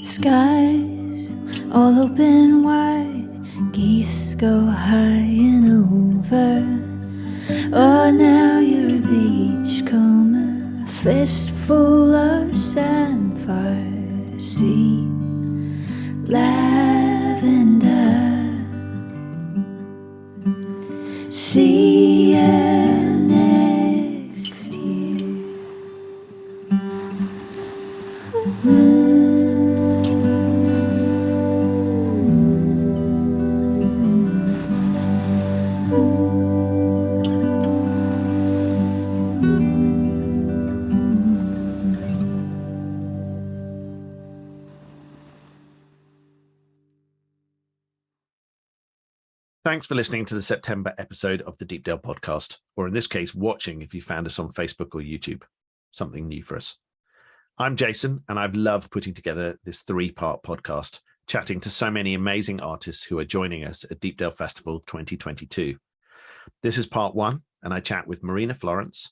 Skies all open wide, geese go high and over. Oh, now you're a beachcomber, a fistful of sandfire, sea, lavender, see you next year. Thanks for listening to the September episode of the Deepdale Podcast, or in this case, watching if you found us on Facebook or YouTube. Something new for us. I'm Jason, and I've loved putting together this 3-part podcast, chatting to so many amazing artists who are joining us at Deepdale Festival 2022. This is part 1, and I chat with Marina Florance,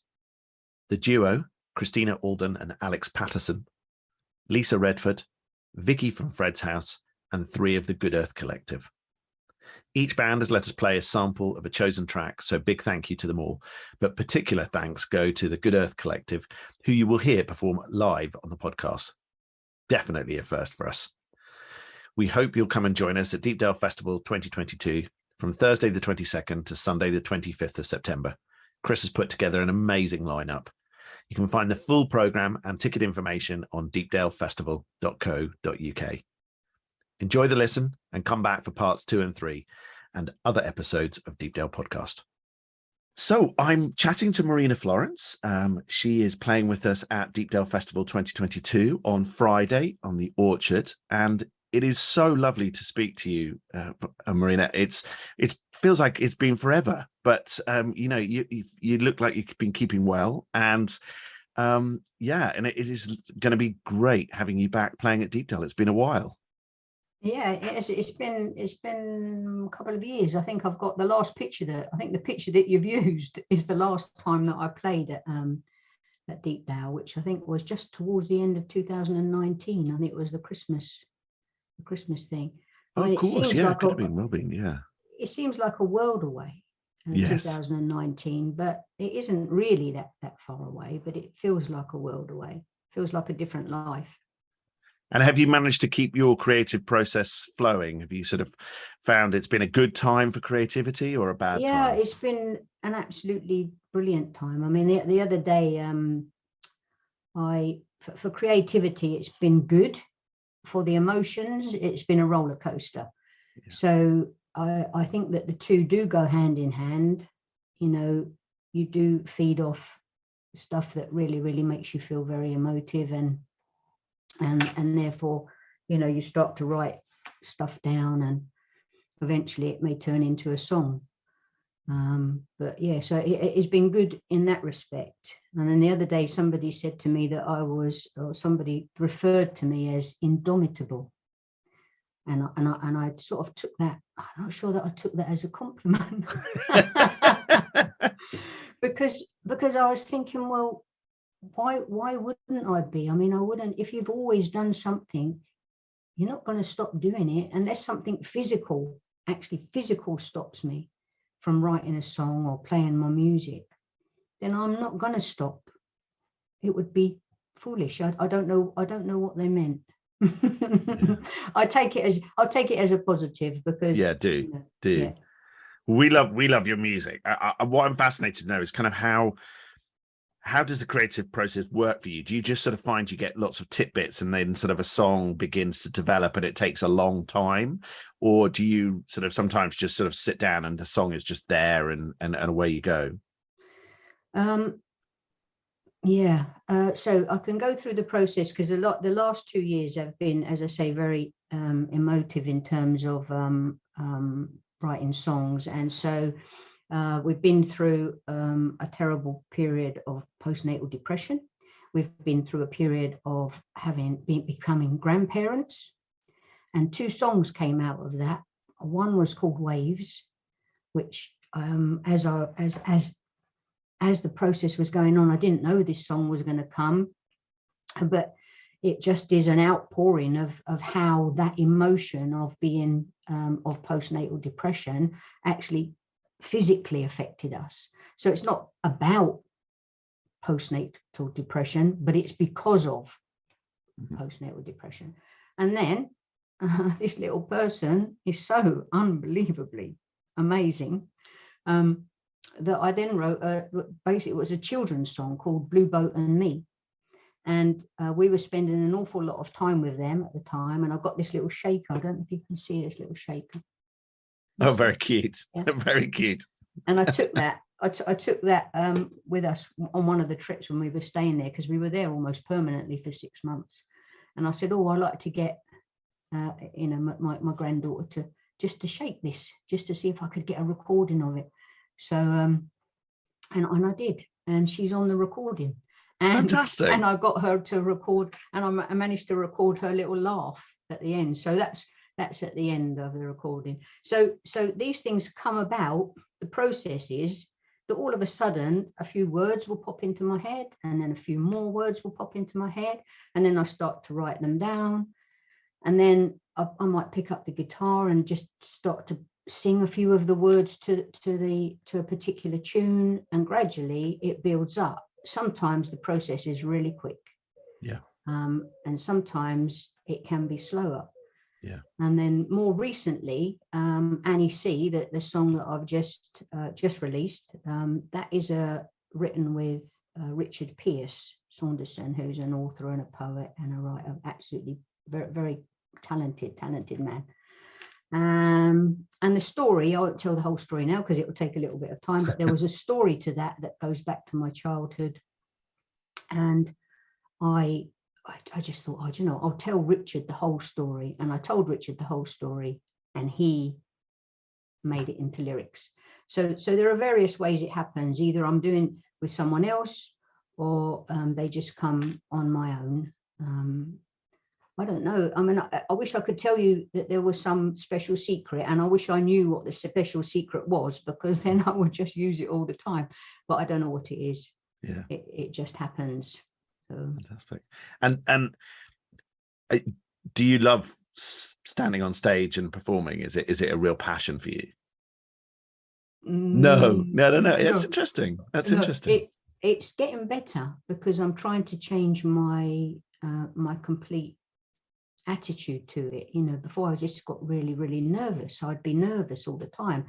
the duo, Christina Alden and Alex Patterson, Lisa Redford, Vikki from Fred's House, and 3 of the Good Earth Collective. Each band has let us play a sample of a chosen track, so big thank you to them all. But particular thanks go to the Good Earth Collective, who you will hear perform live on the podcast. Definitely a first for us. We hope you'll come and join us at Deepdale Festival 2022 from Thursday the 22nd to Sunday the 25th of September. Chris has put together an amazing lineup. You can find the full programme and ticket information on deepdalefestival.co.uk. Enjoy the listen and come back for parts 2 and 3 and other episodes of Deepdale Podcast. So I'm chatting to Marina Florance. She is playing with us at Deepdale Festival 2022 on Friday on the Orchard. And it is so lovely to speak to you, Marina. It feels like it's been forever, but you look like you've been keeping well. And and it is going to be great having you back playing at Deepdale. It's been a while. Yeah, it's been a couple of years. I think I've got the last picture the picture that you've used is the last time that I played at Deepdale, which I think was just towards the end of 2019. I think it was the Christmas thing. Of course, yeah, it could have been well been, yeah. It seems like a world away, yes. 2019, but it isn't really that far away, but it feels like a world away. It feels like a different life. And have you managed to keep your creative process flowing? Have you sort of found it's been a good time for creativity or a bad time? Yeah, it's been an absolutely brilliant time. I mean, the other day, for creativity, it's been good. For the emotions, it's been a roller coaster. Yeah. So I think that the two do go hand in hand. You know, you do feed off stuff that really, really makes you feel very emotive and therefore, you start to write stuff down and eventually it may turn into a song. But yeah, so it's been good in that respect. And then the other day, somebody said to me that somebody referred to me as indomitable. And I sort of took that, I'm not sure that I took that as a compliment. because I was thinking, well, why wouldn't I be? I mean, I wouldn't. If you've always done something, you're not going to stop doing it unless something physical stops me from writing a song or playing my music. Then I'm not going to stop. It would be foolish. I don't know what they meant. Yeah. I'll take it as a positive because do. Yeah. We love your music. What I'm fascinated to know is kind of how does the creative process work for you? Do you just sort of find you get lots of tidbits and then sort of a song begins to develop and it takes a long time? Or do you sort of sometimes just sort of sit down and the song is just there and away you go? So I can go through the process because the last 2 years have been, as I say, very emotive in terms of writing songs. And so we've been through a terrible period of postnatal depression. We've been through a period of becoming grandparents, and 2 songs came out of that. One was called Waves, which as the process was going on, I didn't know this song was going to come, but it just is an outpouring of how that emotion of being of postnatal depression actually physically affected us. So it's not about postnatal depression, but it's because of postnatal depression. And then this little person is so unbelievably amazing that I then wrote basically it was a children's song called Blue Boat and Me. And we were spending an awful lot of time with them at the time. And I got this little shaker. I don't know if you can see this little shaker. Oh, very cute. Yeah. Very cute. And I took that. I took that with us on one of the trips when we were staying there, because we were there almost permanently for 6 months. And I said, oh, I'd like to get, my granddaughter to shake this, just to see if I could get a recording of it. So, and I did. And she's on the recording. And, Fantastic. And I got her to record, and I managed to record her little laugh at the end. So that's at the end of the recording. So these things come about. The process is that all of a sudden a few words will pop into my head, and then a few more words will pop into my head, and then I start to write them down, and then I might pick up the guitar and just start to sing a few of the words to a particular tune, and gradually it builds up. Sometimes the process is really quick, and sometimes it can be slower. And then more recently, Annie C, the song that I've just released, that is written with Richard Pierce Saunderson, who's an author and a poet and a writer, absolutely very, very talented man. And the story, I won't tell the whole story now because it will take a little bit of time, but there was a story to that goes back to my childhood. And I just thought, I'll tell Richard the whole story. And I told Richard the whole story, and he made it into lyrics. So there are various ways it happens. Either I'm doing with someone else, or they just come on my own. I don't know. I mean, I wish I could tell you that there was some special secret, and I wish I knew what the special secret was, because then I would just use it all the time. But I don't know what it is. Yeah, it just happens. So. Fantastic. And do you love standing on stage and performing? Is it a real passion for you? No. It's interesting. That's interesting. It's getting better, because I'm trying to change my my complete attitude to it. Before I just got really, really nervous. I'd be nervous all the time.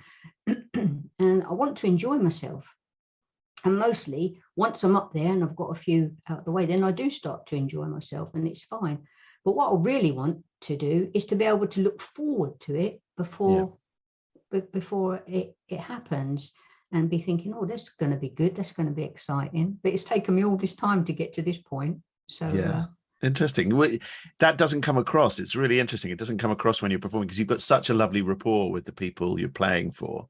And I want to enjoy myself. And mostly once I'm up there and I've got a few out the way, then I do start to enjoy myself, and it's fine. But what I really want to do is to be able to look forward to it before it happens, and be thinking, oh, that's going to be good, that's going to be exciting. But it's taken me all this time to get to this point. So interesting. That doesn't come across. It's really interesting. It doesn't come across when you're performing, because you've got such a lovely rapport with the people you're playing for,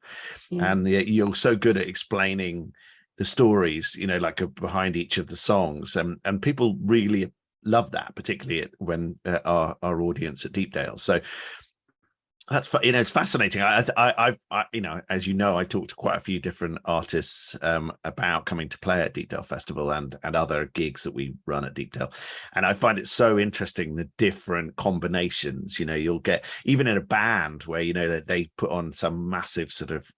and you're so good at explaining the stories, like behind each of the songs, and people really love that, particularly when our audience at Deepdale. So that's it's fascinating. I've as you know, I talked to quite a few different artists about coming to play at Deepdale Festival and other gigs that we run at Deepdale, and I find it so interesting, the different combinations. You'll get even in a band where they put on some massive sort of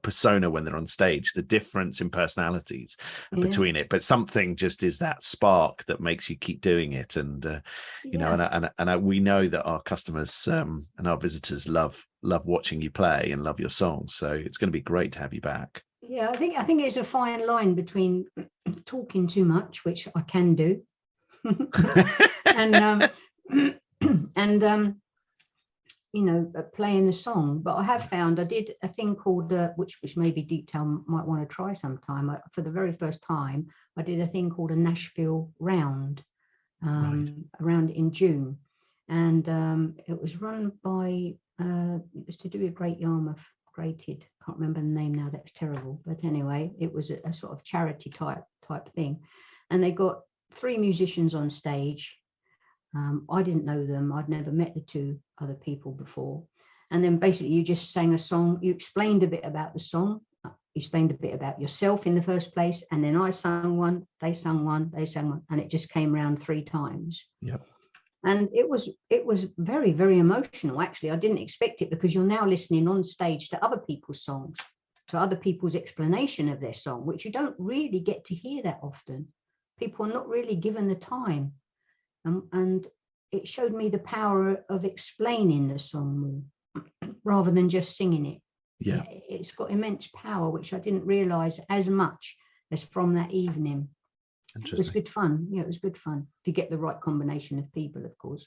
persona when they're on stage, the difference in personalities between it, but something just is that spark that makes you keep doing it. And we know that our customers and our visitors love watching you play and love your songs, so it's going to be great to have you back. I think it's a fine line between talking too much, which I can do, and playing the song. But I have found I did a thing called which maybe Deepdale might want to try sometime. For the very first time, I did a thing called a Nashville round around in June, and it was run by it was to do with Great Yarmouth Grated. Can't remember the name now, that's terrible, but anyway, it was a sort of charity type thing, and they got 3 musicians on stage. I didn't know them. I'd never met the 2 other people before. And then basically you just sang a song. You explained a bit about the song, explained a bit about yourself in the first place, and then I sung one, they sung one, and it just came round 3 times. Yep. And it was very, very emotional. Actually, I didn't expect it, because you're now listening on stage to other people's songs, to other people's explanation of their song, which you don't really get to hear that often. People are not really given the time. And it showed me the power of explaining the song rather than just singing it. Yeah. It's got immense power, which I didn't realize as much as from that evening. It was good fun. Yeah, it was good fun to get the right combination of people, of course.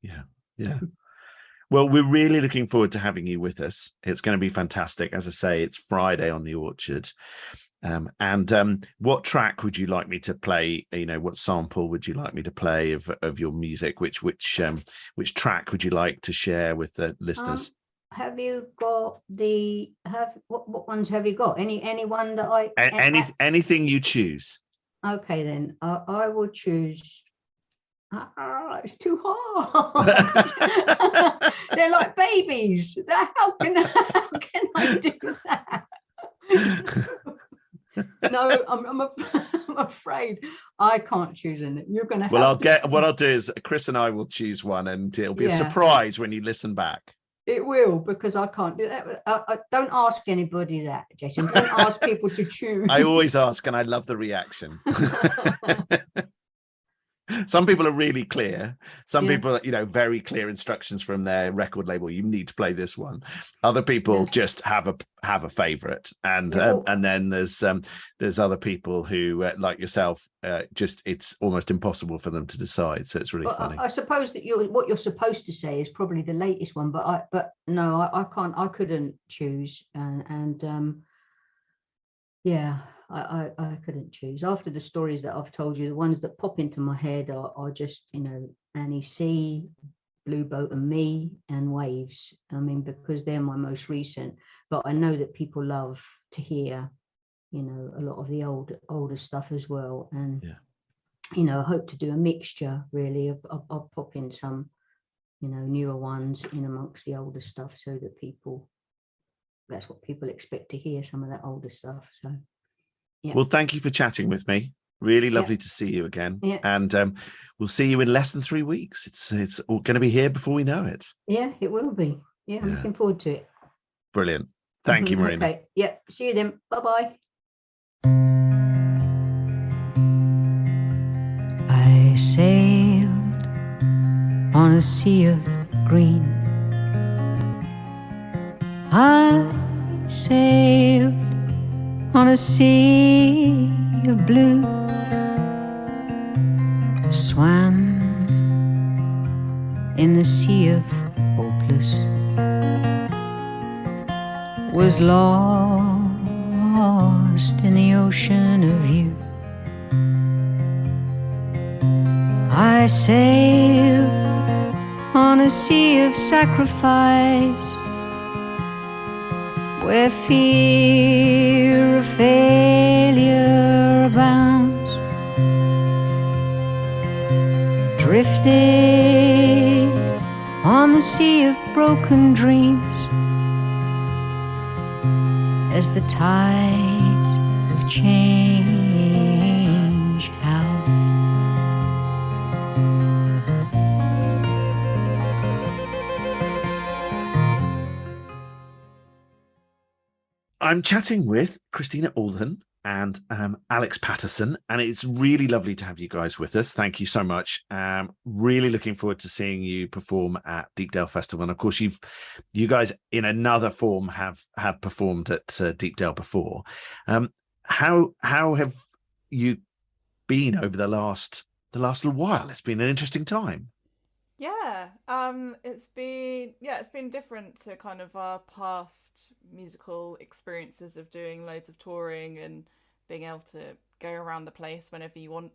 Yeah. Yeah. Well, we're really looking forward to having you with us. It's going to be fantastic. As I say, it's Friday on the Orchard. What track would you like me to play? You know, what sample would you like me to play of your music? Which track would you like to share with the listeners? Have you got what ones have you got? Any one that anything you choose. Okay, then I will choose. It's too hard. They're like babies. How can I do that? No, I'm afraid I can't choose any. You're going to. Well, what I'll do is Chris and I will choose one, and it'll be a surprise when you listen back. It will, because I can't do that. I don't ask anybody that, Jason. Don't ask people to choose. I always ask, and I love the reaction. Some people are really clear. Some people, very clear instructions from their record label. You need to play this one. Other people just have a favorite, and then there's other people who, like yourself, just it's almost impossible for them to decide. So it's really funny. I suppose that what you're supposed to say is probably the latest one, but I can't. I couldn't choose, I couldn't choose. After the stories that I've told you, the ones that pop into my head are just, Annie C, Blue Boat and Me, and Waves. I mean, because they're my most recent. But I know that people love to hear, a lot of the older stuff as well. And, I hope to do a mixture, really. I'll pop in some, newer ones in amongst the older stuff, so that that's what people expect to hear, some of that older stuff. So. Yeah. Well, thank you for chatting with me. Really lovely to see you again. Yeah. And we'll see you in less than 3 weeks. It's all going to be here before we know it. Yeah, it will be. Yeah, I'm looking forward to it. Brilliant. Thank you, Marina. Okay. Yeah. See you then. Bye-bye. I sailed on a sea of green. I sailed on a sea of blue, swam in the sea of hopeless, was lost in the ocean of you. I sailed on a sea of sacrifice, where fear of failure abounds. Drifted on the sea of broken dreams, as the tides of change howled. I'm chatting with Christina Alden and Alex Patterson, and it's really lovely to have you guys with us. Thank you so much. Really looking forward to seeing you perform at Deepdale Festival. And of course, you guys in another form have performed at Deepdale before. How have you been over the last little while? It's been an interesting time. Yeah, it's been different to kind of our past musical experiences of doing loads of touring and being able to go around the place whenever you want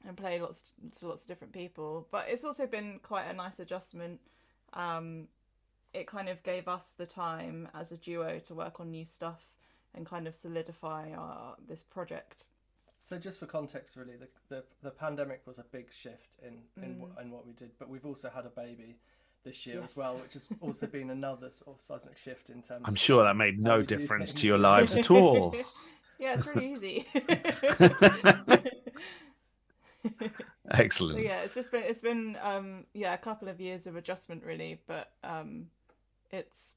and play to lots of different people. But it's also been quite a nice adjustment. It kind of gave us the time as a duo to work on new stuff and kind of solidify this project. So just for context, really, the pandemic was a big shift in what we did, but we've also had a baby this year Yes. as well, which has also been another sort of seismic shift in terms I'm of sure that made how no we do difference to things. your lives at all. Yeah, it's really easy. Excellent. So yeah, it's been a couple of years of adjustment really, but it's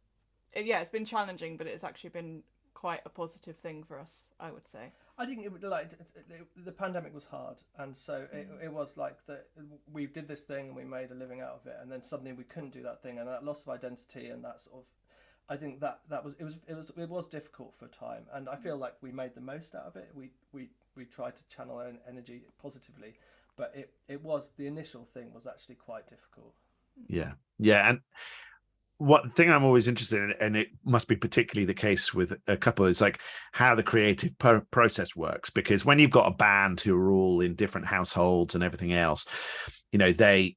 been challenging, but it's actually been quite a positive thing for us, I would say. I think the pandemic was hard, and so it was like that. We did this thing and we made a living out of it, and then suddenly we couldn't do that thing, and that loss of identity and that sort of. I think that it was difficult for a time, and I feel like we made the most out of it. We tried to channel energy positively, but it was the initial thing was actually quite difficult. Yeah, and one thing I'm always interested in, and it must be particularly the case with a couple, is like how the creative process works. Because when you've got a band who are all in different households and everything else, they've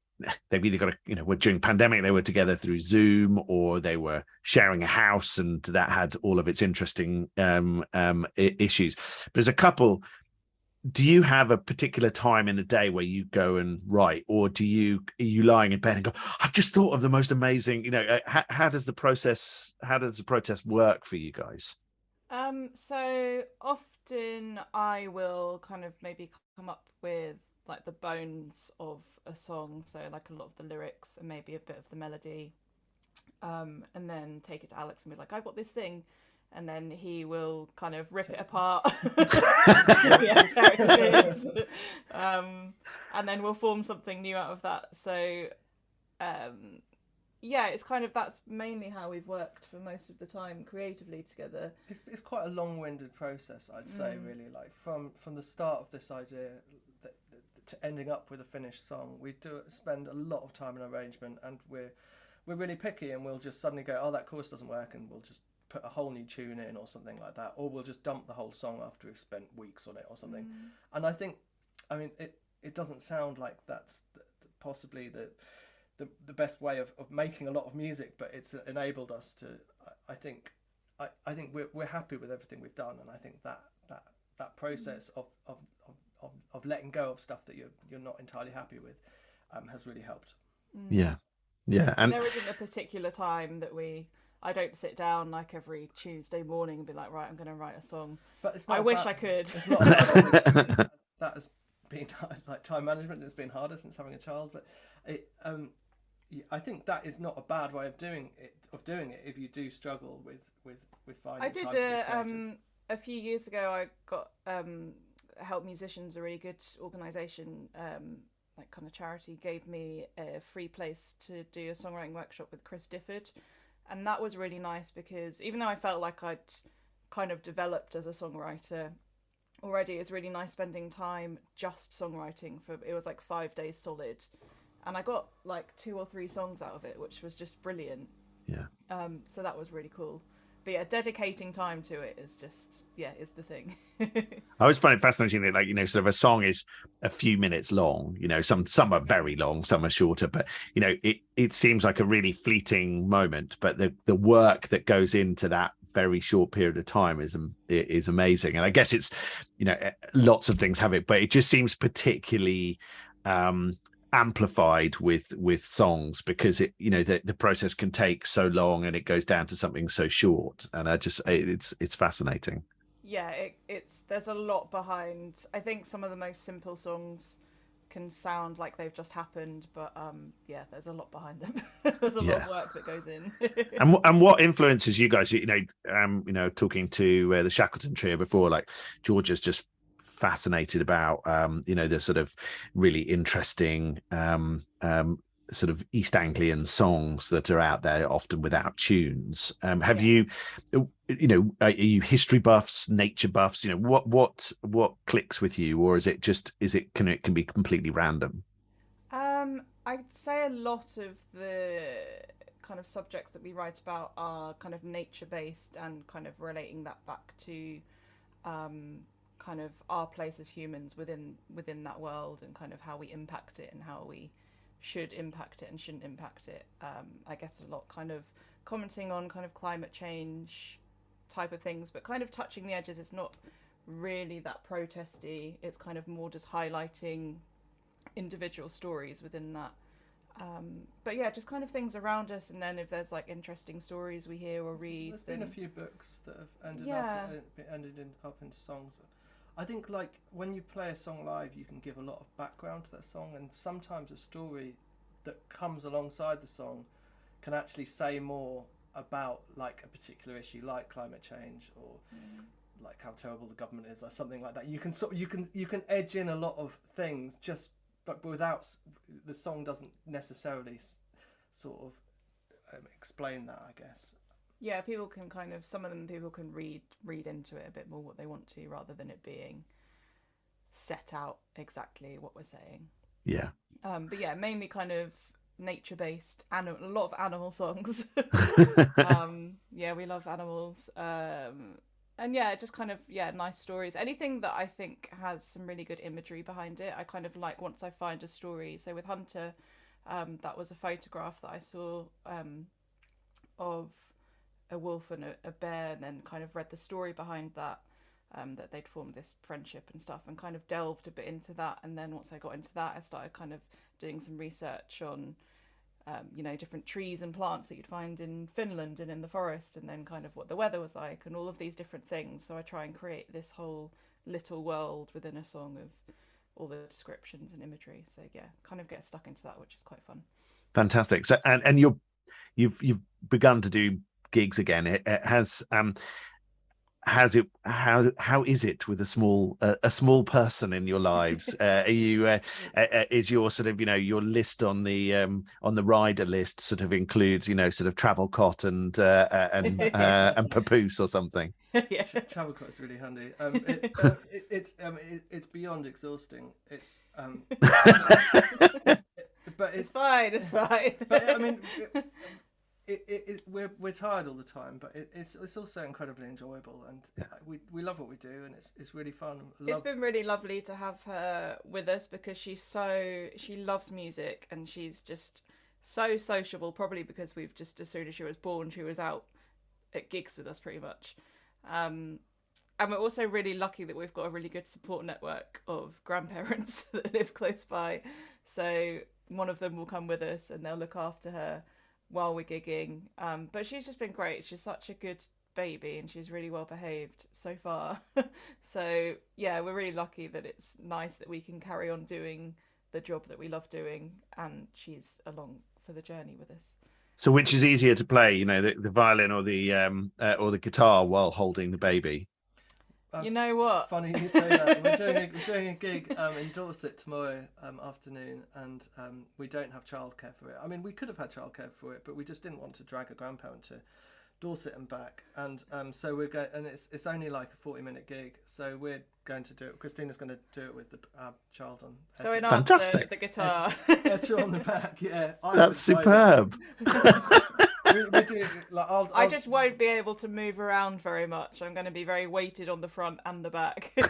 either got during pandemic they were together through Zoom, or they were sharing a house, and that had all of its interesting issues. But as a couple, do you have a particular time in the day where you go and write, or are you lying in bed and go, I've just thought of the most amazing, how does the process work for you guys? So often I will kind of maybe come up with like the bones of a song, so like a lot of the lyrics and maybe a bit of the melody, and then take it to Alex and be like, I've got this thing. And then he will kind of rip it apart. Yeah, tear it to bits. And then we'll form something new out of that. So, it's kind of, that's mainly how we've worked for most of the time creatively together. It's quite a long-winded process, I'd say, really. Like from the start of this idea to ending up with a finished song, we do spend a lot of time in arrangement, and we're really picky, and we'll just suddenly go, oh, that chorus doesn't work, and we'll just put a whole new tune in or something like that, or we'll just dump the whole song after we've spent weeks on it or something. And I think, it doesn't sound like that's possibly the best way of making a lot of music, but it's enabled us to. I think we're happy with everything we've done, and I think that process of letting go of stuff that you're not entirely happy with has really helped. Yeah, and there isn't a particular time that I don't sit down like every Tuesday morning and be like, right, I'm going to write a song. But it's not I wish I could. It's not that has been like time management that's been harder since having a child. But I think that is not a bad way of doing it. If you do struggle with finding. I did time to be creative. A few years ago. I got Help Musicians, a really good organisation, like kind of charity, gave me a free place to do a songwriting workshop with Chris Difford. And that was really nice because even though I felt like I'd kind of developed as a songwriter already, it's really nice spending time just songwriting it was like 5 days solid. And I got like 2 or 3 songs out of it, which was just brilliant. Yeah. So that was really cool. But yeah, dedicating time to it is just, is the thing. I always find it fascinating that, sort of a song is a few minutes long, some are very long, some are shorter, but, it seems like a really fleeting moment, but the work that goes into that very short period of time is amazing. And I guess it's, lots of things have it, but it just seems particularly, amplified with songs because it the process can take so long and it goes down to something so short, and it's fascinating. There's a lot behind. I think some of the most simple songs can sound like they've just happened, but there's a lot behind them. There's a lot of work that goes in. and what influences you guys? Talking to the Shackleton trio before, like Georgia's just fascinated about the sort of really interesting sort of East Anglian songs that are out there often without tunes. Have you are you history buffs, nature buffs? What clicks with you, or can it be completely random? I'd say a lot of the kind of subjects that we write about are kind of nature based and kind of relating that back to kind of our place as humans within that world, and kind of how we impact it and how we should impact it and shouldn't impact it. I guess a lot kind of commenting on kind of climate change type of things, but kind of touching the edges. It's not really that protesty. It's kind of more just highlighting individual stories within that. But yeah, just kind of things around us, and then if there's like interesting stories we hear or read, There's been a few books that have ended up into songs. I think like when you play a song live, you can give a lot of background to that song, and sometimes a story that comes alongside the song can actually say more about like a particular issue, like climate change or like how terrible the government is, or something like that. You can edge in a lot of things but without the song doesn't necessarily sort of explain that, I guess. Yeah, people can kind of, some of them people can read into it a bit more what they want to, rather than it being set out exactly what we're saying. Yeah. But yeah, mainly kind of nature-based, a lot of animal songs. Yeah, we love animals. And yeah, just kind of, nice stories. Anything that I think has some really good imagery behind it, I kind of like once I find a story. So with Hunter, that was a photograph that I saw of a wolf and a bear, and then kind of read the story behind that, that they'd formed this friendship and stuff, and kind of delved a bit into that. And then once I got into that, I started kind of doing some research on different trees and plants that you'd find in Finland and in the forest, and then kind of what the weather was like and all of these different things. So I try and create this whole little world within a song of all the descriptions and imagery. So yeah, kind of get stuck into that, which is quite fun. Fantastic. So and you've begun to do gigs again. It has how is it with a small person in your lives? Are you is your sort of your list on the rider list sort of includes sort of travel cot and papoose or something? Yeah, travel cot is really handy. It's beyond exhausting. It's but it's fine. But I mean. We're tired all the time, but it's also incredibly enjoyable, and we love what we do, and it's really fun. It's been really lovely to have her with us, because she loves music, and she's just so sociable, probably because we've just, as soon as she was born, she was out at gigs with us pretty much. And we're also really lucky that we've got a really good support network of grandparents that live close by. So one of them will come with us and they'll look after her while we're gigging. But she's just been great. She's such a good baby, and she's really well behaved so far. So yeah, we're really lucky that it's nice that we can carry on doing the job that we love doing, and she's along for the journey with us. So which is easier to play, the violin or the guitar while holding the baby? You know what? Funny you say that. We're doing a gig in Dorset tomorrow afternoon, and we don't have childcare for it. I mean, we could have had childcare for it, but we just didn't want to drag a grandparent to Dorset and back. And so we're going, and it's only like a 40-minute gig, so we're going to do it. Christina's going to do it with the child on. So in fantastic. Answer, the guitar. Etcher on the back, yeah. That's superb. We do, like, I just won't be able to move around very much. I'm going to be very weighted on the front and the back. So,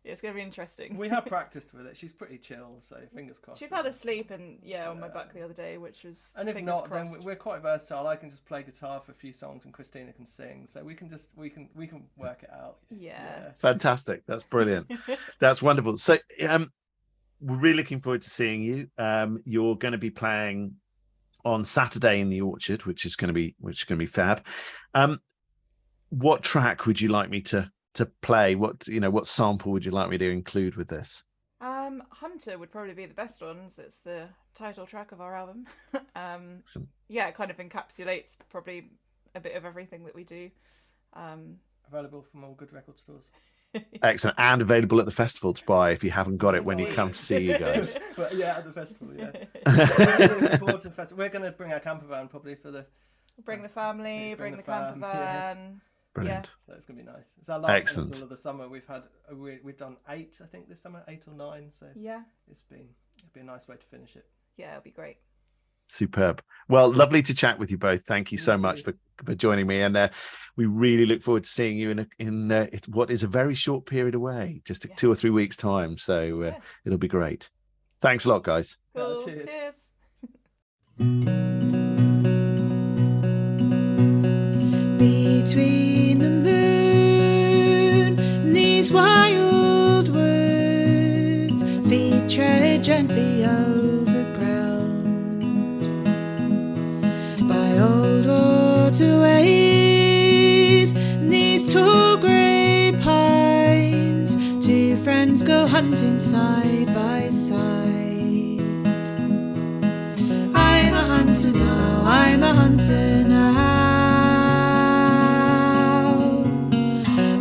it's going to be interesting. We have practiced with it. She's pretty chill, so fingers crossed. She fell asleep on my back the other day, which was and if fingers not, crossed. then we're quite versatile. I can just play guitar for a few songs, and Christina can sing. So we can work it out. Yeah. Fantastic. That's brilliant. That's wonderful. So we're really looking forward to seeing you. You're going to be playing on Saturday in the Orchard, which is going to be fab. What track would you like me to play? What sample would you like me to include with this? Hunter would probably be the best ones. It's the title track of our album. Yeah, it kind of encapsulates probably a bit of everything that we do. Available from all good record stores. Excellent. And available at the festival to buy if you haven't got it when you come to see you guys. But yeah, at the festival, yeah. We're looking forward to the festival. We're going to bring our camper van probably for the... Bring the family, bring the camper van. Yeah. Brilliant. So it's going to be nice. It's our last Excellent. festival of the summer. We've done 8, I think, this summer, 8 or 9. So yeah, it'll be a nice way to finish it. Yeah, it'll be great. Superb. Well, lovely to chat with you both. Thank you so much for joining me, and we really look forward to seeing you in what is a very short period away, just 2 or 3 weeks time. So it'll be great. Thanks a lot, guys. Cool. Cheers. Between the moon and these wild woods, feet tread gently over waterways and these tall grey pines. Two friends go hunting side by side. I'm a hunter now, I'm a hunter now.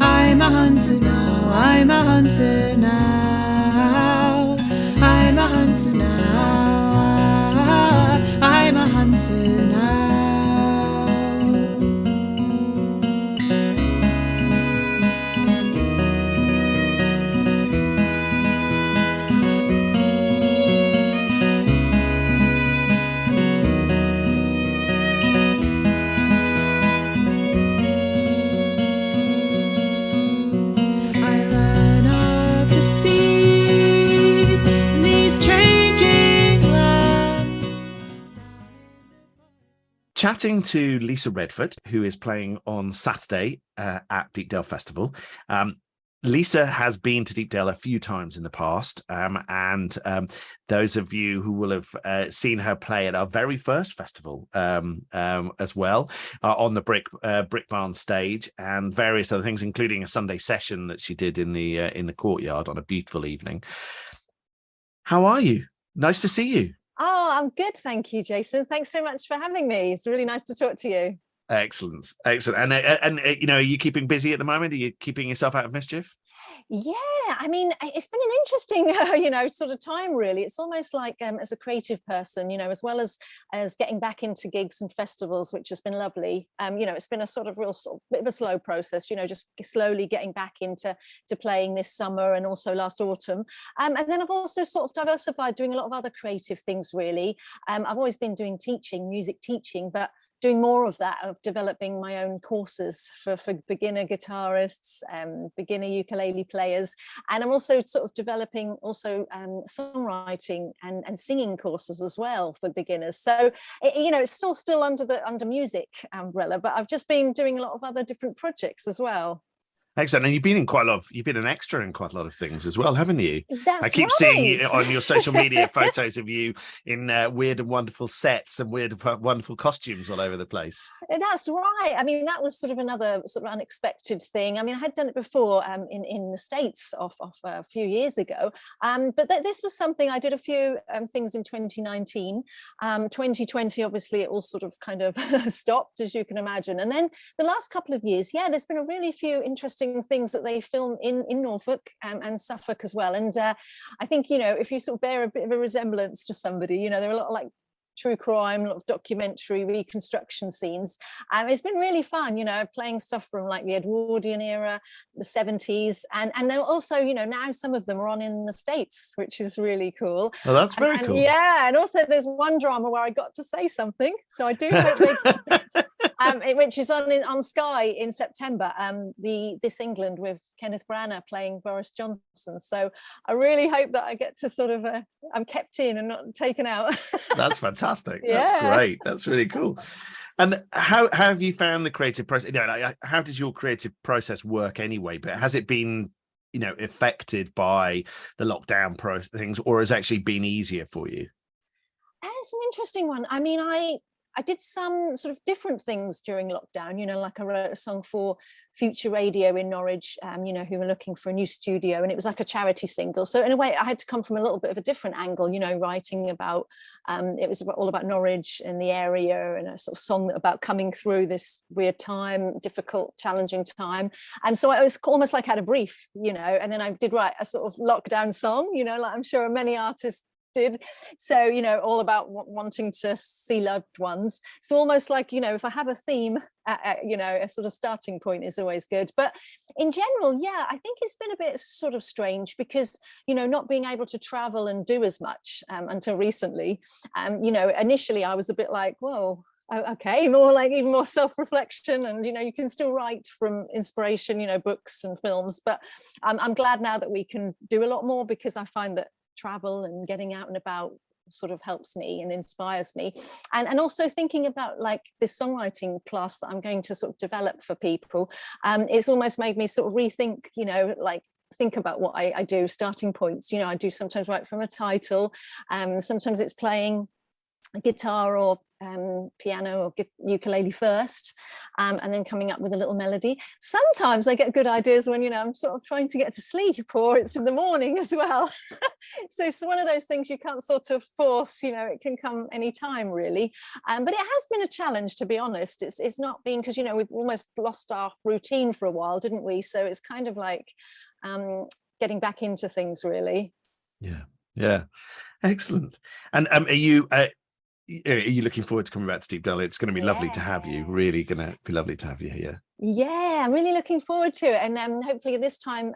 I'm a hunter now, I'm a hunter now. I'm a hunter now. I'm a hunter now. Chatting to Lisa Redford, who is playing on Saturday at Deepdale Festival. Lisa has been to Deepdale a few times in the past, and those of you who will have seen her play at our very first festival as well, on the Brick Barn stage, and various other things, including a Sunday session that she did in the courtyard on a beautiful evening. How are you? Nice to see you. Oh, I'm good. Thank you, Jason. Thanks so much for having me. It's really nice to talk to you. Excellent. And are you keeping busy at the moment? Are you keeping yourself out of mischief? Yeah, I mean, it's been an interesting, sort of time, really. It's almost like as a creative person, as well as getting back into gigs and festivals, which has been lovely. It's been a sort of bit of a slow process, just slowly getting back into playing this summer and also last autumn. And then I've also sort of diversified, doing a lot of other creative things, really. I've always been doing music teaching, but doing more of that, of developing my own courses for beginner guitarists, beginner ukulele players. And I'm also sort of developing songwriting and singing courses as well for beginners. So, it's still under music umbrella, but I've just been doing a lot of other different projects as well. Excellent. And you've been an extra in quite a lot of things as well, haven't you? That's I keep right. seeing you on your social media photos of you in weird and wonderful sets and weird and wonderful costumes all over the place. That's right. I mean, that was sort of another sort of unexpected thing. I mean, I had done it before in the States off a few years ago. But this was something I did a few things in 2019. 2020, obviously, it all sort of kind of stopped, as you can imagine. And then the last couple of years, there's been a really few interesting things that they film in Norfolk and Suffolk as well. And I think, if you sort of bear a bit of a resemblance to somebody, there are a lot of like true crime, a lot of documentary reconstruction scenes. It's been really fun, playing stuff from like the Edwardian era, the 70s, and then also, now some of them are on in the States, which is really cool. Well, that's very cool. Yeah, and also there's one drama where I got to say something, so I do hope they which is on Sky in September, This England with Kenneth Branagh playing Boris Johnson. So I really hope that I get to sort of, I'm kept in and not taken out. That's fantastic. That's great. That's really cool. And how have you found the creative process? How does your creative process work anyway? But has it been, affected by the lockdown things, or has it actually been easier for you? It's an interesting one. I mean, I did some sort of different things during lockdown, like I wrote a song for Future Radio in Norwich, who were looking for a new studio, and it was like a charity single. So in a way, I had to come from a little bit of a different angle, writing about, it was all about Norwich and the area, and a sort of song about coming through this weird time, difficult, challenging time. And so I was almost like I had a brief, and then I did write a sort of lockdown song, like I'm sure many artists did. So, all about wanting to see loved ones. So almost like, if I have a theme, a sort of starting point is always good. But in general, I think it's been a bit sort of strange because, not being able to travel and do as much until recently. Initially I was a bit like, whoa, okay, more like even more self-reflection, and you can still write from inspiration, books and films. But I'm glad now that we can do a lot more, because I find that travel and getting out and about sort of helps me and inspires me, and also thinking about like this songwriting class that I'm going to sort of develop for people. It's almost made me sort of rethink, think about what I do, starting points. I do sometimes write from a title, sometimes it's playing a guitar or piano or ukulele first, and then coming up with a little melody. Sometimes I get good ideas when, I'm sort of trying to get to sleep, or it's in the morning as well. So it's one of those things you can't sort of force, it can come anytime really. But it has been a challenge, to be honest. It's not been, because, we've almost lost our routine for a while, didn't we? So it's kind of like getting back into things really. Yeah. Excellent. And are you looking forward to coming back to Deepdale? It's going to be lovely to have you. Really going to be lovely to have you here. Yeah, I'm really looking forward to it. And hopefully this time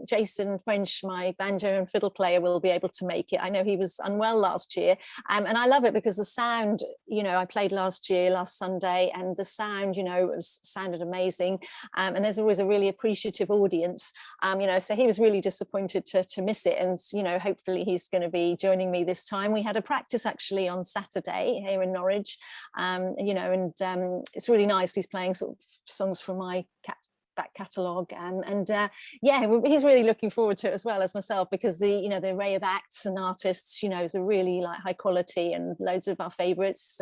Jason French, my banjo and fiddle player, will be able to make it. I know he was unwell last year, and I love it because the sound, I played last Sunday, and the sound, sounded amazing. And there's always a really appreciative audience, so he was really disappointed to miss it. And, hopefully he's going to be joining me this time. We had a practice actually on Saturday here in Norwich, and it's really nice. He's playing sort of songs from my back catalogue, and he's really looking forward to it as well as myself, because the array of acts and artists is a really high quality, and loads of our favorites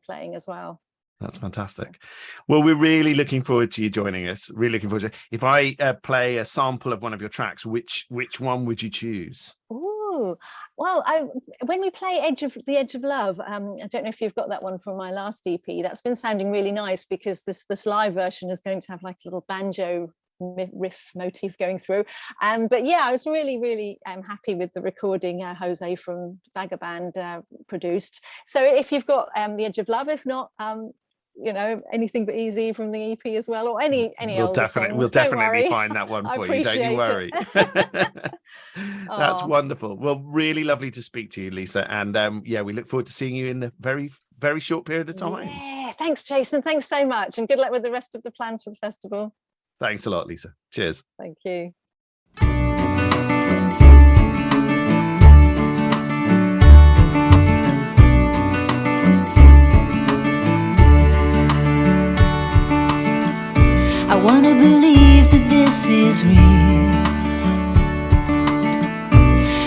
playing as well. That's fantastic. Well, we're really looking forward to you joining us. Really looking forward to it. If I play a sample of one of your tracks, which one would you choose? Well, when we play The Edge of Love, I don't know if you've got that one from my last EP. That's been sounding really nice, because this live version is going to have like a little banjo riff motif going through. But yeah, I was really happy with the recording Jose from Vagaband produced. So if you've got The Edge of Love, if not, Anything But Easy from the EP as well, or any we'll older definitely songs. find that one for you, don't you worry. That's wonderful. Well, really lovely to speak to you, Lisa, and we look forward to seeing you in a very, very short period of time. Yeah, thanks Jason, thanks so much, and good luck with the rest of the plans for the festival. Thanks a lot, Lisa. Cheers. Thank you. I wanna believe that this is real.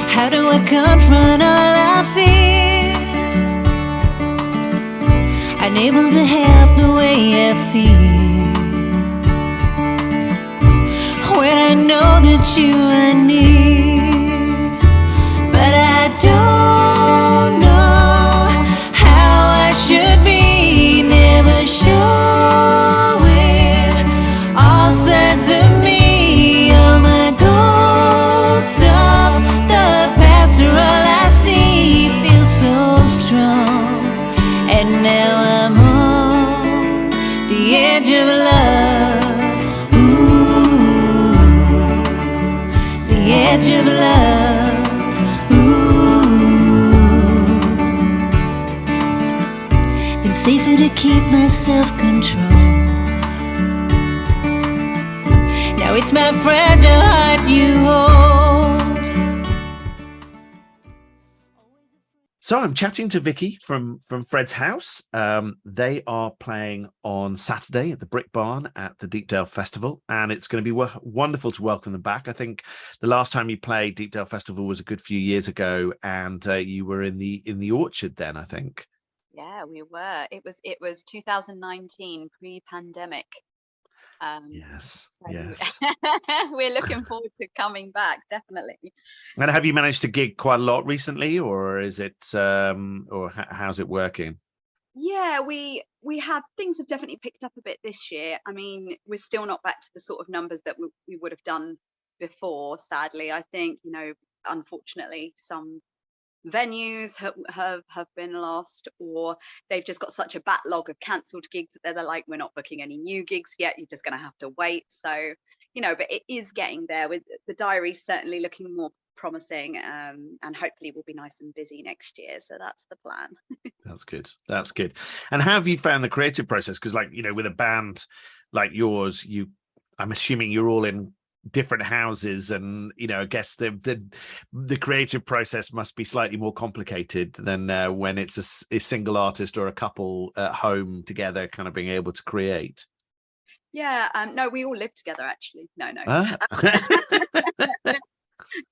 How do I confront all I fear? Unable to help the way I feel when I know that you are near. But I don't know how I should be, never sure where all sides of me, all my goals stop. The past are all I see, feel so strong, and now I'm on the edge of love. Ooh, the edge of love. Ooh, been safer to keep my self-control. Now it's my fragile heart you hold. So I'm chatting to Vikki from Fred's House. They are playing on Saturday at the Brick Barn at the Deepdale Festival, and it's going to be wonderful to welcome them back. I think the last time you played Deepdale Festival was a good few years ago, and you were in the orchard then, I think. Yeah, we were. It was 2019, pre-pandemic. Yes. We're looking forward to coming back, definitely. And have you managed to gig quite a lot recently, or is it or how's it working? Yeah, we have, things have definitely picked up a bit this year. I mean, we're still not back to the sort of numbers that we would have done before, sadly. I think, unfortunately, some venues have been lost, or they've just got such a backlog of cancelled gigs that they're like, we're not booking any new gigs yet, you're just going to have to wait. So but it is getting there. With the diary certainly looking more promising, and hopefully we'll be nice and busy next year, so that's the plan. That's good. And how have you found the creative process? Because with a band like yours, I'm assuming you're all in different houses, and I guess the creative process must be slightly more complicated than when it's a single artist or a couple at home together, kind of being able to create. Yeah, no, we all live together actually. No.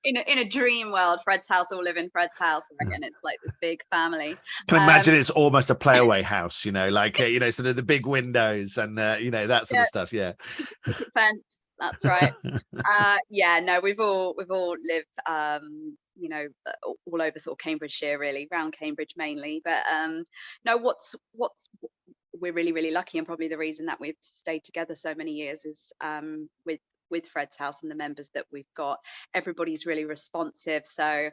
in a dream world, Fred's house all live in Fred's house. I reckon it's like this big family. Can imagine it's almost a playaway house, like sort of the big windows and that sort of stuff. Yeah. Fence. That's right. No, we've all lived all over sort of Cambridgeshire, really, around Cambridge mainly. But no, what's we're really, really lucky, and probably the reason that we've stayed together so many years is with Fred's house and the members that we've got, everybody's really responsive. So,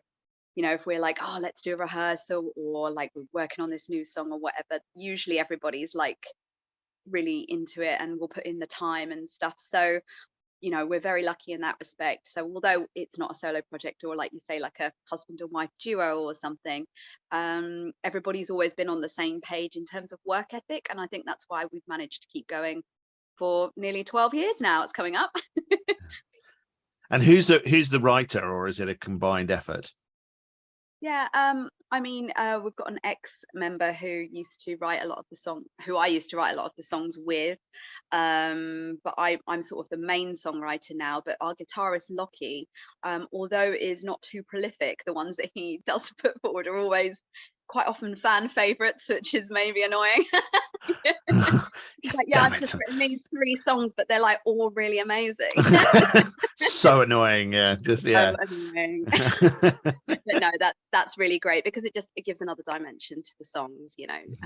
if we're like, oh, let's do a rehearsal, or like we're working on this new song or whatever, usually everybody's like really into it and will put in the time and stuff. So, we're very lucky in that respect. So although it's not a solo project, or like you say, like a husband and wife duo or something, everybody's always been on the same page in terms of work ethic. And I think that's why we've managed to keep going for nearly 12 years now. It's coming up. And who's the writer, or is it a combined effort? Yeah, we've got an ex-member who used to write a lot of the song, who I used to write a lot of the songs with, but I'm sort of the main songwriter now. But our guitarist Lockie, although is not too prolific, the ones that he does put forward are always quite often fan favorites, which is maybe annoying. Yes, I've just written these 3 songs, but they're like all really amazing. So annoying. So annoying. But no, that's really great, because it gives another dimension to the songs, and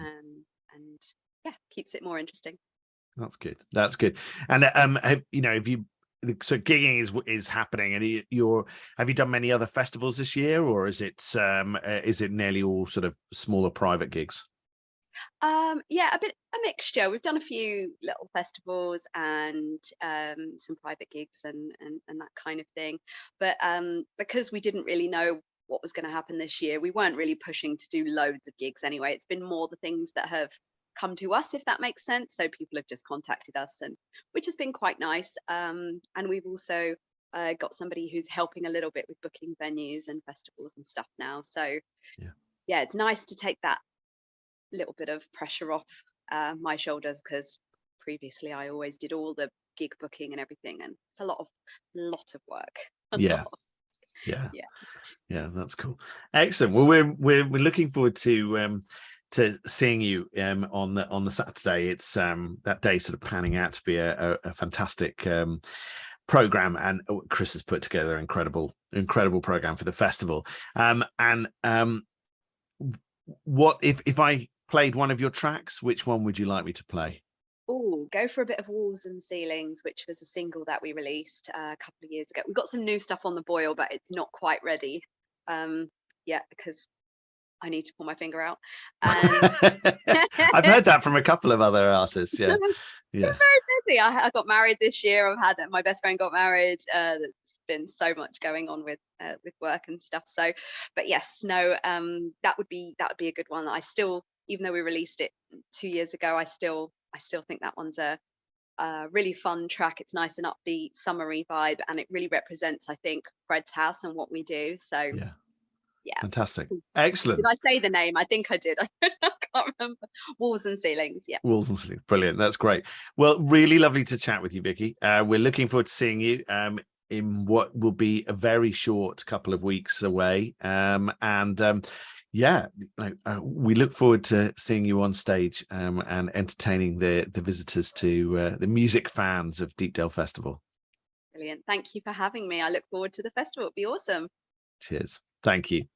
keeps it more interesting. That's good. And have you, so gigging is happening, and have you done many other festivals this year, or is it nearly all sort of smaller private gigs? A mixture. We've done a few little festivals and some private gigs and that kind of thing, but because we didn't really know what was going to happen this year, we weren't really pushing to do loads of gigs anyway. It's been more the things that have come to us, if that makes sense. So people have just contacted us, and which has been quite nice. And we've also got somebody who's helping a little bit with booking venues and festivals and stuff now. So yeah, it's nice to take that little bit of pressure off my shoulders, because previously I always did all the gig booking and everything, and it's a lot of work. Yeah, that's cool. Excellent. Well, we're looking forward to seeing you on the Saturday. It's that day sort of panning out to be a fantastic program, and Chris has put together an incredible program for the festival. What if I played one of your tracks, which one would you like me to play? Oh, go for a bit of Walls and Ceilings, which was a single that we released a couple of years ago. We've got some new stuff on the boil, but it's not quite ready yet, because I need to pull my finger out. I've heard that from a couple of other artists. Yeah. We're very busy. I got married this year. My best friend got married. There's been so much going on with work and stuff. So, but yes, no, that would be a good one. I still, even though we released it 2 years ago, I still think that one's a really fun track. It's nice and upbeat, summery vibe, and it really represents, I think, Fred's house and what we do. So yeah, fantastic, excellent. Did I say the name? I think I did. I can't remember. Walls and Ceilings. Yeah, Walls and Ceilings. Brilliant. That's great. Well, really lovely to chat with you, Vikki. We're looking forward to seeing you in what will be a very short couple of weeks away. We look forward to seeing you on stage and entertaining the visitors to the music fans of Deepdale Festival. Brilliant. Thank you for having me. I look forward to the festival. It'll be awesome. Cheers. Thank you.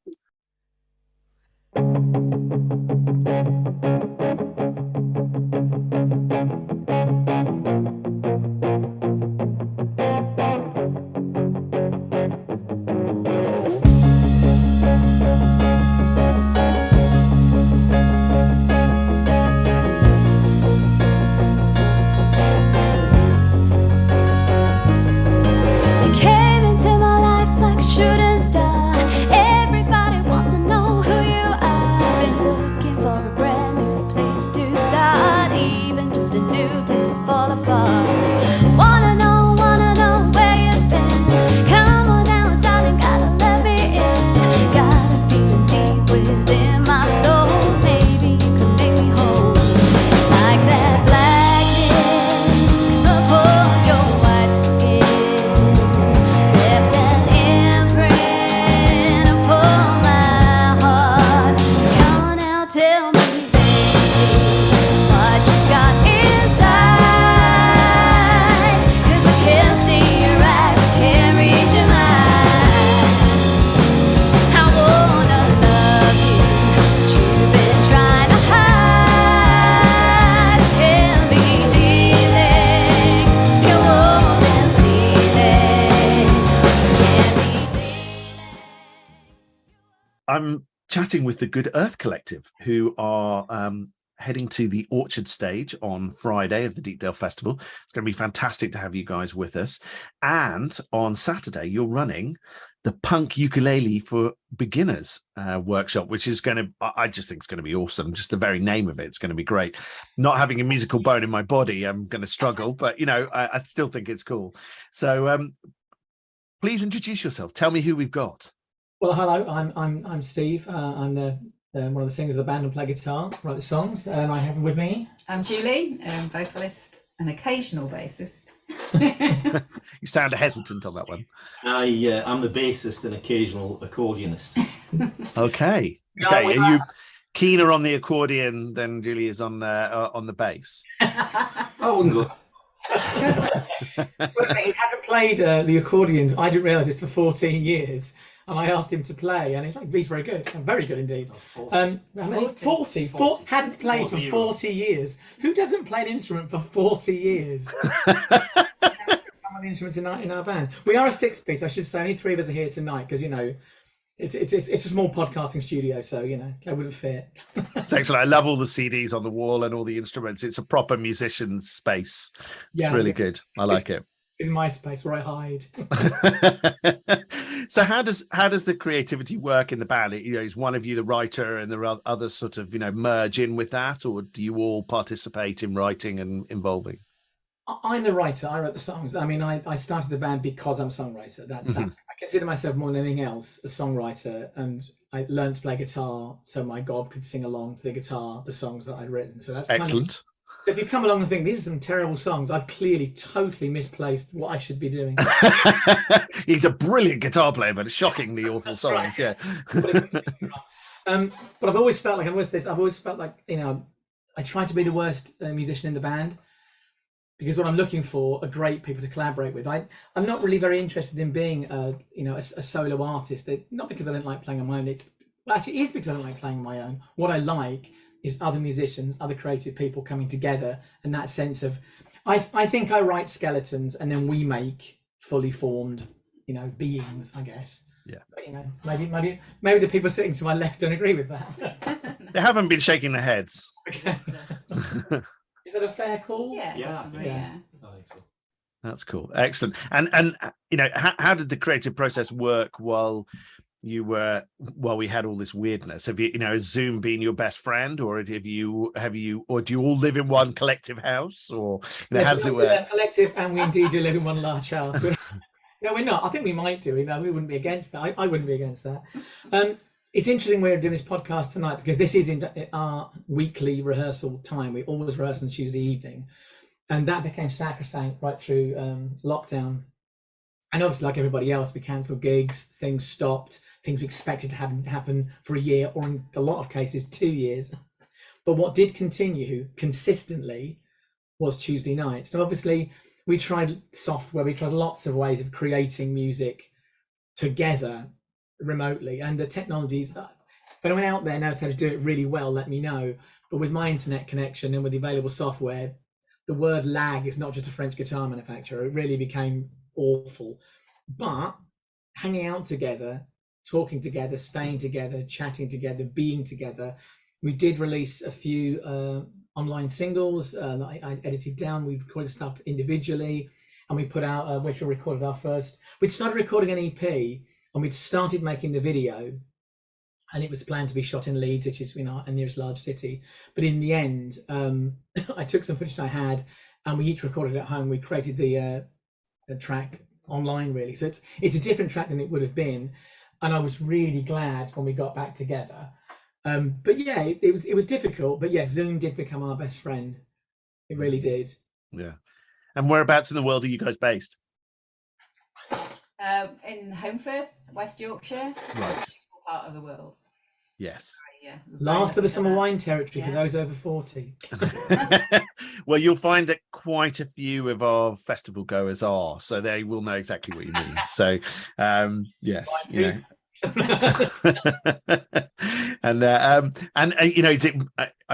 Shooting star, everybody wants to know who you are. Been chatting with the Good Earth Collective, who are heading to the Orchard stage on Friday of the Deepdale Festival. It's going to be fantastic to have you guys with us. And on Saturday, you're running the Punk Ukulele for Beginners workshop, which is going to, I just think it's going to be awesome. Just the very name of it's going to be great. Not having a musical bone in my body, I'm going to struggle, but I still think it's cool. So please introduce yourself. Tell me who we've got. Well, hello. I'm Steve. I'm the one of the singers of the band and play guitar, write the songs. I have with me. I'm Julie, vocalist and occasional bassist. You sound hesitant on that one. I'm the bassist and occasional accordionist. Okay. Are you keener on the accordion than Julie is on the bass? I wouldn't go. He hadn't played the accordion. I didn't realise this for 14 years. And I asked him to play, and he's very good, very good indeed. 40. Hadn't played for 40 years. Who doesn't play an instrument for 40 years? Instruments in our band. We are a 6-piece, I should say. Only 3 of us are here tonight because it's a small podcasting studio, so they wouldn't fit. It's excellent. I love all the CDs on the wall and all the instruments. It's a proper musician's space. It's really good. I like it. Is my space where I hide. So how does the creativity work in the band? Is one of you the writer and there are others sort of merge in with that, or do you all participate in writing and involving? I'm the writer. I wrote the songs. I mean, I started the band because I'm a songwriter. That's I consider myself more than anything else a songwriter, and I learned to play guitar so my gob could sing along to the guitar the songs that I'd written. So that's excellent. So if you come along and think these are some terrible songs, I've clearly totally misplaced what I should be doing. He's a brilliant guitar player, but shockingly awful songs. Right. Yeah. But I've always felt like I tried to be the worst musician in the band, because what I'm looking for are great people to collaborate with. I'm not really very interested in being a solo artist. Not because I don't like playing on my own. It is because I don't like playing on my own. What I like is other musicians, other creative people coming together, and that sense of, I think I write skeletons and then we make fully formed, beings, I guess. Yeah. But, maybe the people sitting to my left don't agree with that. They haven't been shaking their heads. Okay. Is that a fair call? Yeah. Yeah. I think so. That's cool. Excellent. And how did the creative process work while we had all this weirdness? Have you, has Zoom been your best friend, or or do you all live in one collective house, or yes, how does it work? Collective, and we indeed do live in one large house. No, we're not. I think we might do. We wouldn't be against that. I wouldn't be against that. It's interesting we're doing this podcast tonight because this is in our weekly rehearsal time. We always rehearse on Tuesday evening, and that became sacrosanct right through lockdown. And obviously, like everybody else, we cancelled gigs, things stopped, things we expected to happen for a year, or in a lot of cases, 2 years. But what did continue consistently was Tuesday nights. Now, obviously, we tried software, we tried lots of ways of creating music together remotely. And the technologies, if anyone out there knows how to do it really well, let me know. But with my internet connection and with the available software, the word lag is not just a French guitar manufacturer. It really became awful. But hanging out together, talking together, staying together, chatting together, being together. We did release a few online singles that I edited down. We recorded stuff individually, and we put out, which we recorded our first. We'd started recording an EP, and we'd started making the video, and it was planned to be shot in Leeds, which is our nearest large city. But in the end, I took some footage I had, and we each recorded at home. We created the track online, really. So it's a different track than it would have been. And I was really glad when we got back together. But yeah, it was difficult. But yes, Zoom did become our best friend. It really did. Yeah. And whereabouts in the world are you guys based? In Holmfirth, West Yorkshire. Right. Beautiful part of the world. Yes. Yeah. Last of the summer wine territory for those over 40. Well, you'll find that quite a few of our festival goers are, so they will know exactly what you mean. So, yes, it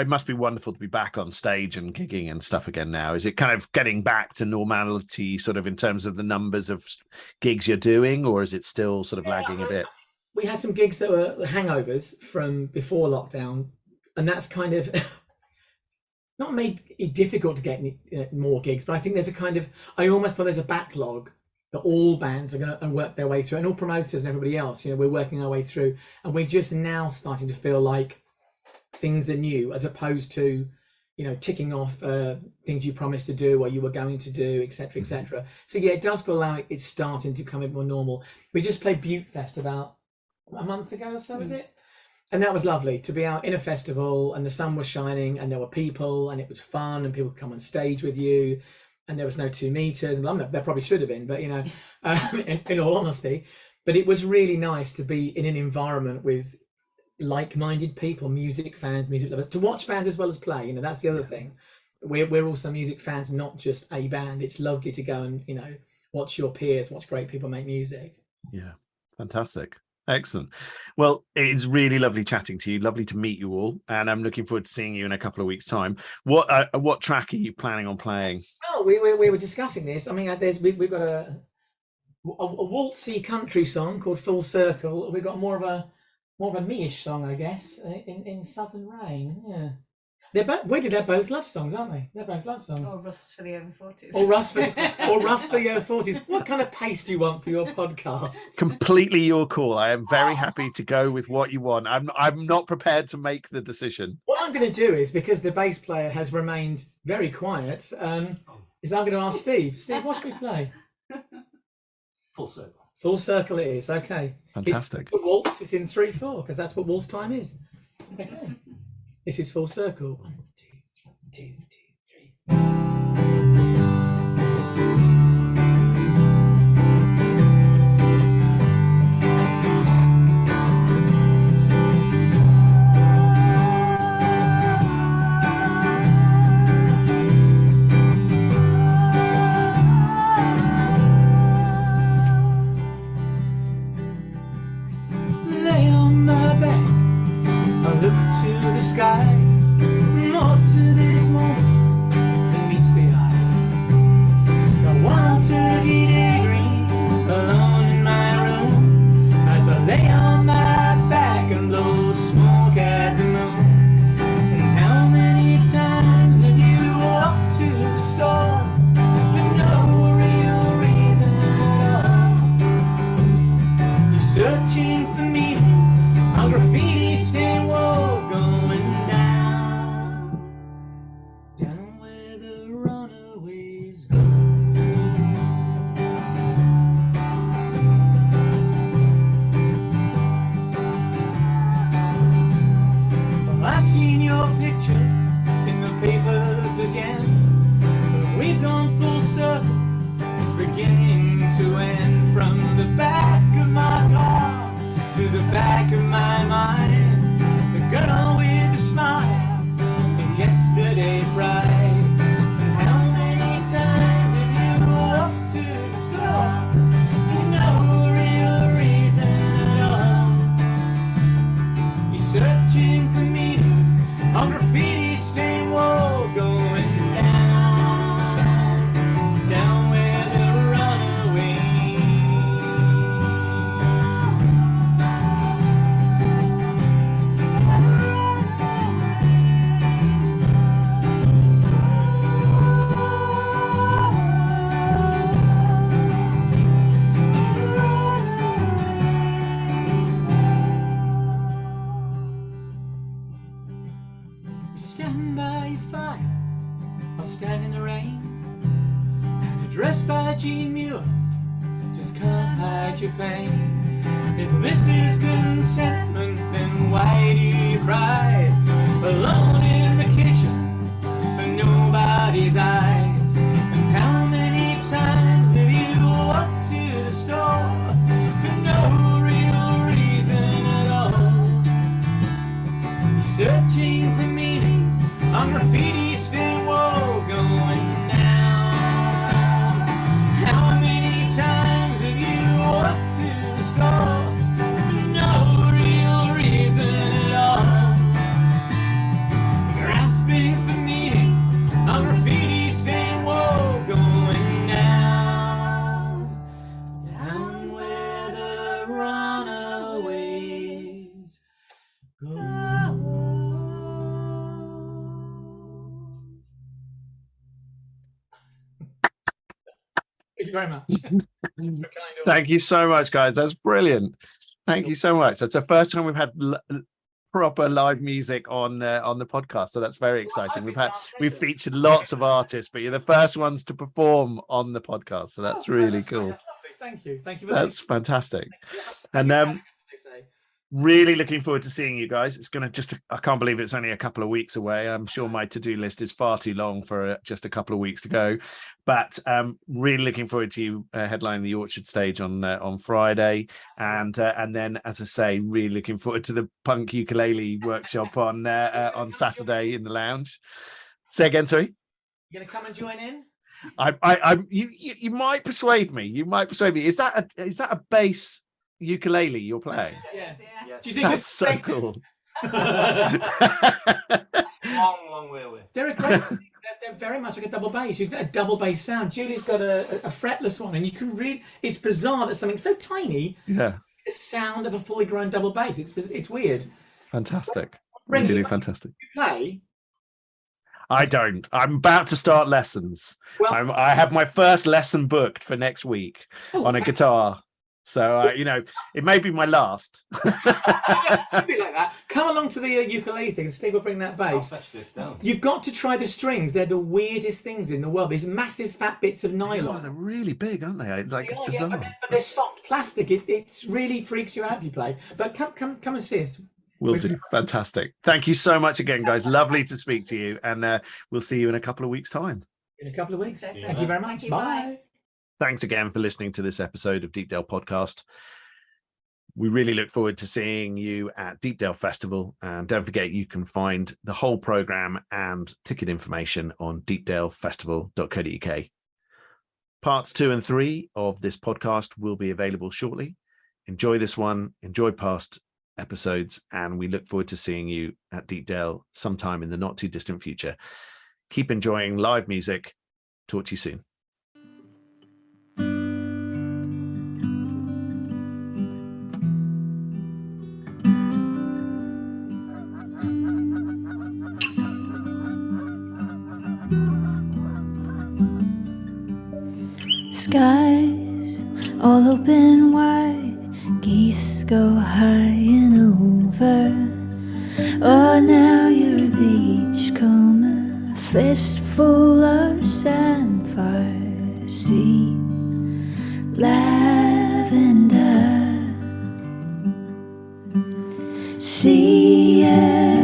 must be wonderful to be back on stage and gigging and stuff again now. Is it kind of getting back to normality, sort of in terms of the numbers of gigs you're doing, or is it still sort of lagging a bit? we had some gigs that were hangovers from before lockdown, and that's kind of not made it difficult to get more gigs, but I think there's a kind of, I almost feel there's a backlog that all bands are going to work their way through, and all promoters and everybody else, we're working our way through, and we're just now starting to feel like things are new, as opposed to, ticking off things you promised to do or you were going to do, etc., etc. So yeah, it does feel like it's starting to become a bit more normal. We just played Butte Fest about a month ago or so, is it? And that was lovely to be out in a festival, and the sun was shining, and there were people, and it was fun, and people could come on stage with you, and there was no 2 meters, and there probably should have been, but in all honesty, but it was really nice to be in an environment with like-minded people, music fans, music lovers, to watch bands as well as play. That's the other thing. We're also music fans, not just a band. It's lovely to go and watch your peers, watch great people make music. Yeah, fantastic. Excellent. Well, it's really lovely chatting to you. Lovely to meet you all, and I'm looking forward to seeing you in a couple of weeks' time. What track are you planning on playing? Oh, we were discussing this. I mean, we've got a waltzy country song called Full Circle. We've got more of a me-ish song, I guess, in Southern Rain. Yeah. They're both love songs, aren't they? They're both love songs. Or Rust for the over 40s. Or Rust for the over 40s. What kind of pace do you want for your podcast? Completely your call. I am very happy to go with what you want. I'm not prepared to make the decision. What I'm going to do is, because the bass player has remained very quiet, is I'm going to ask Steve. Steve, what should we play? Full Circle. Full Circle it is. Okay. Fantastic. It's waltz. It's in 3/4 because that's what waltz time is. Okay. This is Full Circle. 1, 2, 1, 2, 2, 3. Lay on my back, I look to the sky, more to this moment than meets the eye. Got wild turkey daydreams alone in my room, as I lay on my back and blow smoke at the moon. And how many times have you walked to the store for no real reason at all? You're searching for meaning on graffiti stained walls, going down where the runaways go. Well, I've seen your picture in the papers again. We've gone full circle, it's beginning to end. From the back of my car to the back of my mind, the girl with the smile is yesterday's bride. And how many times have you walked to the store for no real reason at all? You're searching for meaning on graffiti stained walls, going down where the runaways. Stand by your fire, I'll stand in the rain. And addressed by Gene Muir, just can't hide your pain. If this is contentment, then why do you cry? Alone in the kitchen, for nobody's eyes. And how many times have you walked to the store for no real reason at all? You're searching for meaning on graffiti stained walls, going down. How many times have you walked to the store for no real reason at all? Grasping for meaning on graffiti stained walls, going down where the runaways you very much. Thank you so much, guys. That's brilliant. Thank you so much. That's the first time we've had proper live music on the podcast, so that's very exciting. We've featured lots of artists, but you're the first ones to perform on the podcast, so that's really cool. That's lovely. Thank you for that's fantastic. And really looking forward to seeing you guys. It's gonna I can't believe it's only a couple of weeks away. I'm sure my to-do list is far too long for just a couple of weeks to go, but really looking forward to you headlining the Orchard stage on Friday, and then, as I say, really looking forward to the punk ukulele workshop on Saturday in the lounge. Say again, sorry. You're gonna come and join in? You might persuade me. Is that a bass ukulele you're playing? Yeah. Yes. Do you think That's so cool? long way away. They're a great. They're very much like a double bass. You've got a double bass sound. Julie's got a fretless one, and you can really. It's bizarre that something so tiny. Yeah. The sound of a fully grown double bass. It's weird. Fantastic. Really fantastic. You play. I don't. I'm about to start lessons. Well, I have my first lesson booked for next week on a guitar. So, it may be my last. It'd be like that. Come along to the ukulele thing and Steve will bring that bass. I'll fetch this down. You've got to try the strings. They're the weirdest things in the world. These massive fat bits of nylon. Oh, they're really big, aren't they? Like, it's bizarre. But they're soft plastic. It really freaks you out if you play. But come and see us. Will do. Fantastic. Thank you so much again, guys. Lovely to speak to you. And we'll see you in a couple of weeks' time. In a couple of weeks. Thank you very much. Bye. Thanks again for listening to this episode of Deepdale Podcast. We really look forward to seeing you at Deepdale Festival. And don't forget, you can find the whole programme and ticket information on deepdalefestival.co.uk. Parts 2 and 3 of this podcast will be available shortly. Enjoy this one, enjoy past episodes, and we look forward to seeing you at Deepdale sometime in the not too distant future. Keep enjoying live music. Talk to you soon. Skies all open wide, geese go high and over. Oh, now you're a beachcomber, fistful of sandfire, sea, lavender, sea.